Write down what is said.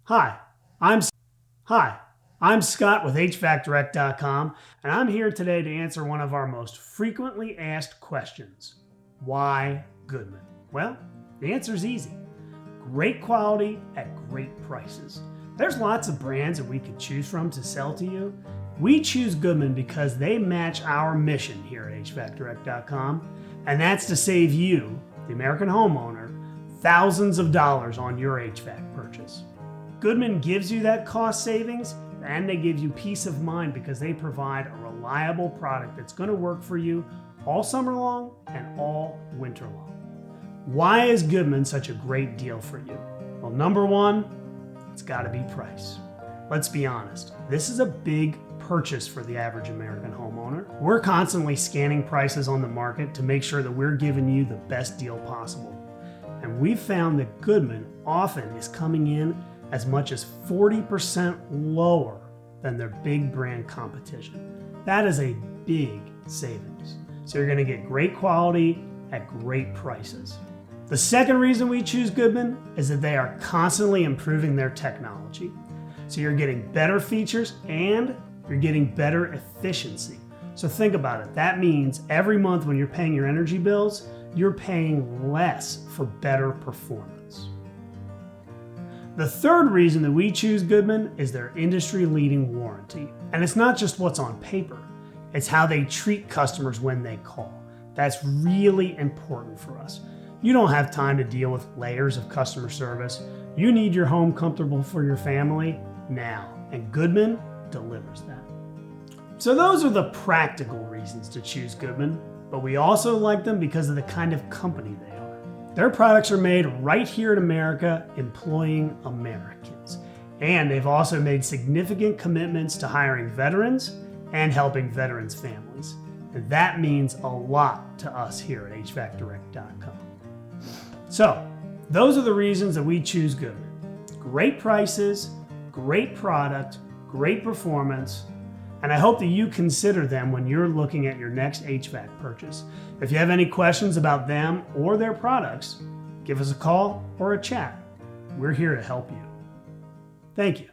Hi, I'm Hi, I'm Scott with HVACdirect.com, and I'm here today to answer one of our most frequently asked questions. Why Goodman? Well, the answer is easy. Great quality at great prices. There's lots of brands that we could choose from to sell to you. We choose Goodman because they match our mission here at HVACdirect.com, and that's to save you, the American homeowner, thousands of dollars on your HVAC purchase. Goodman gives you that cost savings, and they give you peace of mind because they provide a reliable product that's going to work for you all summer long and all winter long. Why is Goodman such a great deal for you? Well, number one, it's got to be price. Let's be honest, this is a big purchase for the average American homeowner. We're constantly scanning prices on the market to make sure that we're giving you the best deal possible. And we've found that Goodman often is coming in as much as 40% lower than their big brand competition. That is a big savings. So you're going to get great quality at great prices. The second reason we choose Goodman is that they are constantly improving their technology. So you're getting better features and you're getting better efficiency. So think about it. That means every month when you're paying your energy bills, you're paying less for better performance. The third reason that we choose Goodman is their industry-leading warranty. And it's not just what's on paper, it's how they treat customers when they call. That's really important for us. You don't have time to deal with layers of customer service. You need your home comfortable for your family now, and Goodman delivers that. So those are the practical reasons to choose Goodman, but we also like them because of the kind of company they are. Their products are made right here in America, employing Americans. And they've also made significant commitments to hiring veterans and helping veterans' families. And that means a lot to us here at HVACdirect.com. So, those are the reasons that we choose Goodman. Great prices, great product, great performance, and I hope that you consider them when you're looking at your next HVAC purchase. If you have any questions about them or their products, give us a call or a chat. We're here to help you. Thank you.